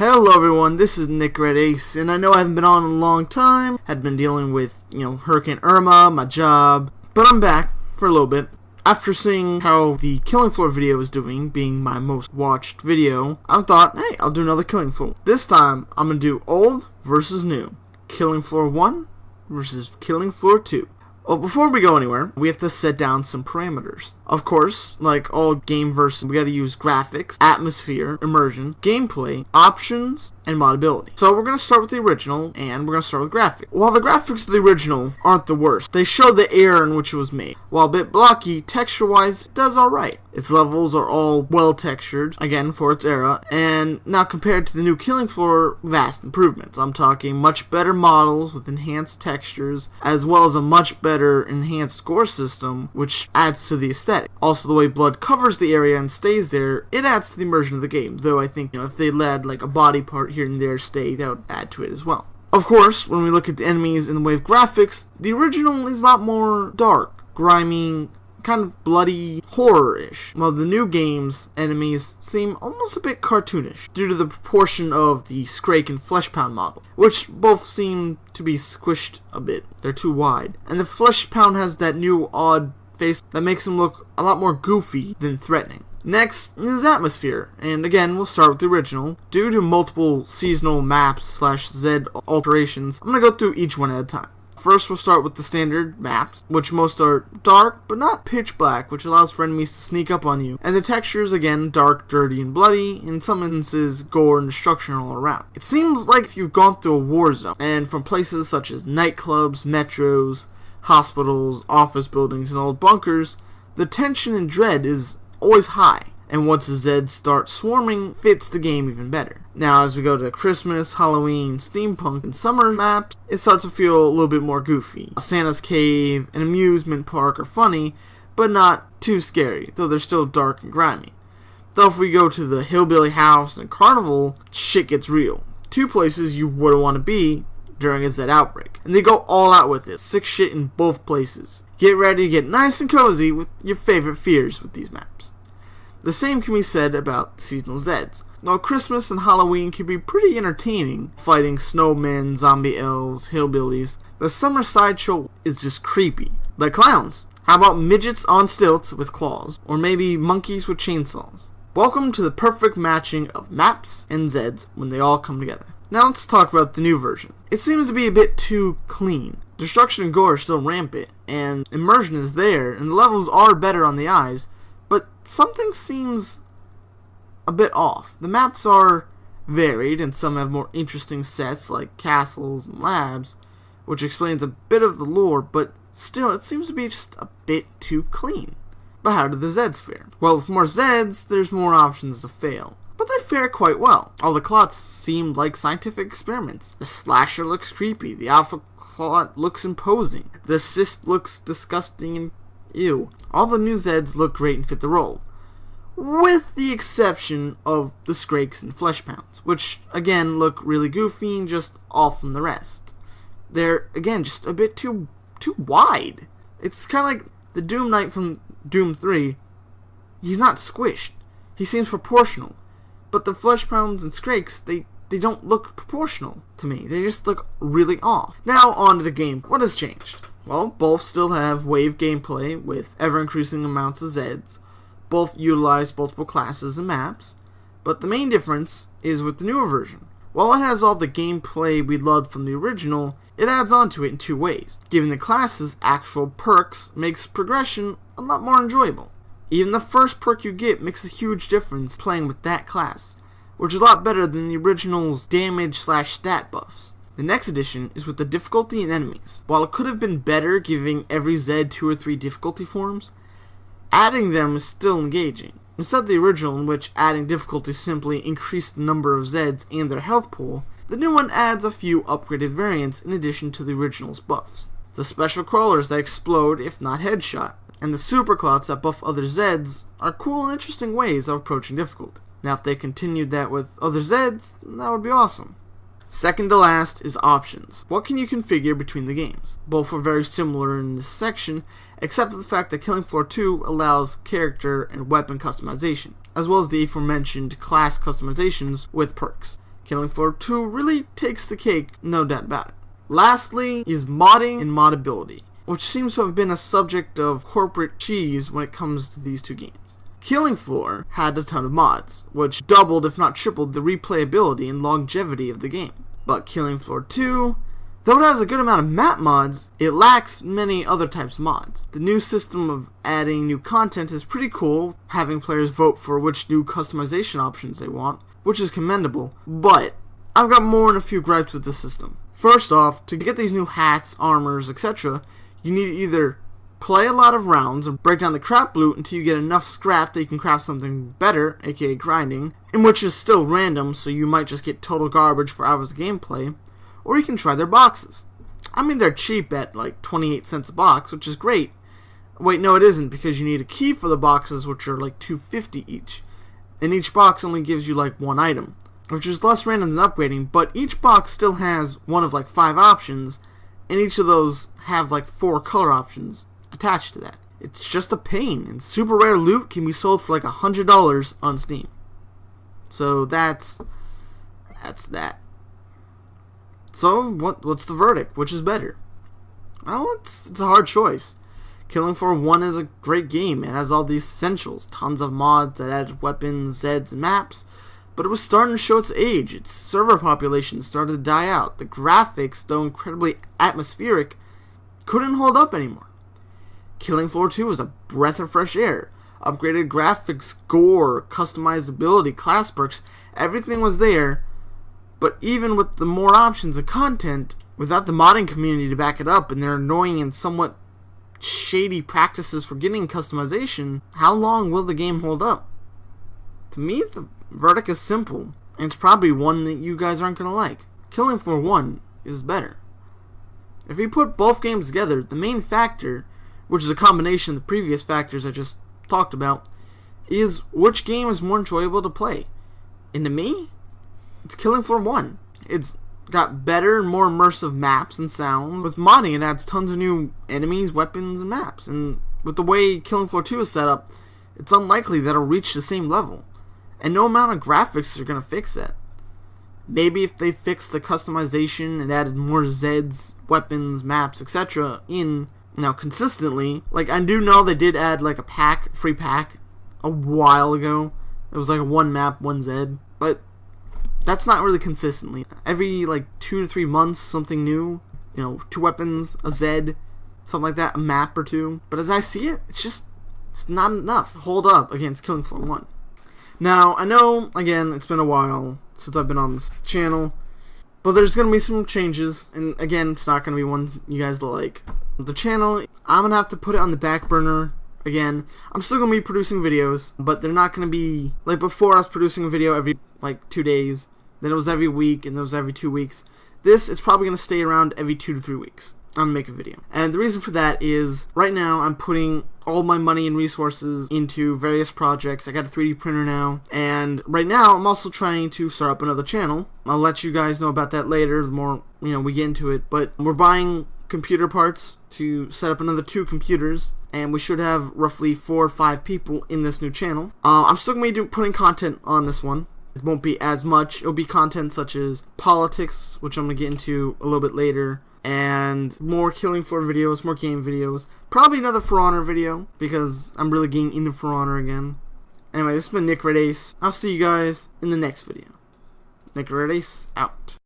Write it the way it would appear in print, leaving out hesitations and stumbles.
Hello everyone, this is Nickredace, and I know I haven't been on in a long time. Had been dealing with, Hurricane Irma, my job, but I'm back for a little bit. After seeing how the Killing Floor video is doing, being my most watched video, I thought, hey, I'll do another Killing Floor. This time, I'm gonna do old versus new. Killing Floor 1 versus Killing Floor 2. Well, before we go anywhere, we have to set down some parameters. Of course, like all game versions, we gotta use graphics, atmosphere, immersion, gameplay, options, and modability. So we're gonna start with the original, and we're gonna start with graphics. While the graphics of the original aren't the worst, they show the era in which it was made. While a bit blocky, texture-wise, it does alright. Its levels are all well-textured, again, for its era, and now compared to the new Killing Floor, vast improvements. I'm talking much better models with enhanced textures, as well as a much better enhanced score system, which adds to the aesthetic. Also, the way blood covers the area and stays there, it adds to the immersion of the game, though I think, if they let like a body part here and there stay, that would add to it as well. Of course, when we look at the enemies in the way of graphics, the original is a lot more dark, grimy, kind of bloody, horror-ish, while the new game's enemies seem almost a bit cartoonish, due to the proportion of the Scrake and Fleshpound model, which both seem to be squished a bit. They're too wide. And the Fleshpound has that new odd face that makes him look a lot more goofy than threatening. Next is atmosphere, and again, we'll start with the original. Due to multiple seasonal maps / Z alterations, I'm going to go through each one at a time. First, we'll start with the standard maps, which most are dark, but not pitch black, which allows for enemies to sneak up on you. And the textures, again, dark, dirty, and bloody, in some instances, gore and destruction all around. It seems like if you've gone through a war zone, and from places such as nightclubs, metros, hospitals, office buildings, and old bunkers, the tension and dread is always high. And once the Zeds start swarming, fits the game even better. Now, as we go to Christmas, Halloween, Steampunk, and Summer maps, it starts to feel a little bit more goofy. Santa's Cave, an amusement park are funny, but not too scary, though they're still dark and grimy. Though if we go to the Hillbilly House and Carnival, shit gets real. Two places you wouldn't want to be during a Zed outbreak. And they go all out with it, sick shit in both places. Get ready to get nice and cozy with your favorite fears with these maps. The same can be said about seasonal Zeds. While Christmas and Halloween can be pretty entertaining, fighting snowmen, zombie elves, hillbillies, the summer sideshow is just creepy. Like clowns. How about midgets on stilts with claws? Or maybe monkeys with chainsaws? Welcome to the perfect matching of maps and Zeds when they all come together. Now let's talk about the new version. It seems to be a bit too clean. Destruction and gore are still rampant, and immersion is there, and the levels are better on the eyes, but something seems a bit off. The maps are varied, and some have more interesting sets like castles and labs, which explains a bit of the lore, but still it seems to be just a bit too clean. But how do the Zeds fare? Well, with more Zeds, there's more options to fail. But they fare quite well. All the clots seem like scientific experiments. The slasher looks creepy, the alpha clot looks imposing, the cyst looks disgusting and ew. All the new Zeds look great and fit the role, with the exception of the Scrakes and Fleshpounds, which again look really goofy and just off from the rest. They're again just a bit too wide. It's kind of like the Doom Knight from Doom 3. He's not squished. He seems proportional, but the Fleshpounds and Scrakes, they don't look proportional to me. They just look really off. Now on to the game. What has changed? Well, both still have wave gameplay with ever-increasing amounts of Zeds. Both utilize multiple classes and maps. But the main difference is with the newer version. While it has all the gameplay we loved from the original, it adds on to it in two ways. Giving the classes actual perks makes progression a lot more enjoyable. Even the first perk you get makes a huge difference playing with that class, which is a lot better than the original's damage / stat buffs. The next addition is with the difficulty in enemies. While it could have been better giving every Zed 2 or 3 difficulty forms, adding them is still engaging. Instead of the original, in which adding difficulty simply increased the number of Zeds and their health pool, the new one adds a few upgraded variants in addition to the original's buffs. The special crawlers that explode if not headshot, and the super clots that buff other Zeds are cool and interesting ways of approaching difficulty. Now if they continued that with other Zeds, that would be awesome. Second to last is options. What can you configure between the games? Both are very similar in this section, except for the fact that Killing Floor 2 allows character and weapon customization, as well as the aforementioned class customizations with perks. KillingFloor2 really takes the cake, no doubt about it. Lastly is modding and modability, which seems to have been a subject of corporate cheese when it comes to these two games. Killing Floor had a ton of mods, which doubled if not tripled the replayability and longevity of the game. But KillingFloor2, though it has a good amount of map mods, it lacks many other types of mods. The new system of adding new content is pretty cool, having players vote for which new customization options they want, which is commendable, but I've got more than a few gripes with the system. First off, to get these new hats, armors, etc., you need to either play a lot of rounds and break down the crap loot until you get enough scrap that you can craft something better, aka grinding, in which is still random, so you might just get total garbage for hours of gameplay, or you can try their boxes. I mean, they're cheap at like 28 cents a box, which is great. Wait, no it isn't, because you need a key for the boxes, which are like $2.50 each, and each box only gives you like one item, which is less random than upgrading, but each box still has one of like 5 options, and each of those have like 4 color options attached to that. It's just a pain, and super rare loot can be sold for like $100 on Steam. So that's that. So what's the verdict? Which is better? Well, it's a hard choice. KillingFloor1 is a great game. It has all the essentials, tons of mods that added weapons, Zeds, and maps, but it was starting to show its age. Its server population started to die out. The graphics, though incredibly atmospheric, couldn't hold up anymore. KillingFloor2 was a breath of fresh air. Upgraded graphics, gore, customizability, class perks, everything was there, but even with the more options of content, without the modding community to back it up and their annoying and somewhat shady practices for getting customization, how long will the game hold up? To me, the verdict is simple, and it's probably one that you guys aren't going to like. KillingFloor1 is better. If you put both games together, the main factor, which is a combination of the previous factors I just talked about, is which game is more enjoyable to play. And to me, it's KillingFloor1. It's got better and more immersive maps and sounds. With modding, it adds tons of new enemies, weapons, and maps. And with the way KillingFloor2 is set up, it's unlikely that it'll reach the same level. And no amount of graphics are going to fix that. Maybe if they fixed the customization and added more Zeds, weapons, maps, etc. in, consistently. Like, I do know they did add like a free pack a while ago. It was like a 1 map, 1 Zed. But that's not really consistently. Every like 2 to 3 months, something new. 2 weapons, a Zed, something like that, a map or 2. But as I see it, it's not enough to hold up against KillingFloor1. Now, I know, again, it's been a while since I've been on this channel, but there's going to be some changes, and again, it's not going to be ones you guys like. The channel, I'm going to have to put it on the back burner again. I'm still going to be producing videos, but they're not going to be, like before I was producing a video every, 2 days, then it was every week, and then it was every 2 weeks. This is probably going to stay around every 2 to 3 weeks. I'm going to make a video. And the reason for that is, right now, I'm putting all my money and resources into various projects. I got a 3D printer now, and right now, I'm also trying to start up another channel. I'll let you guys know about that later, the more, we get into it, but we're buying computer parts to set up another 2 computers, and we should have roughly 4 or 5 people in this new channel. I'm still going to be putting content on this one. It won't be as much. It'll be content such as politics, which I'm going to get into a little bit later, and more Killing Floor videos, more game videos. Probably another For Honor video, because I'm really getting into For Honor again. Anyway, this has been Nickredace. I'll see you guys in the next video. Nickredace out.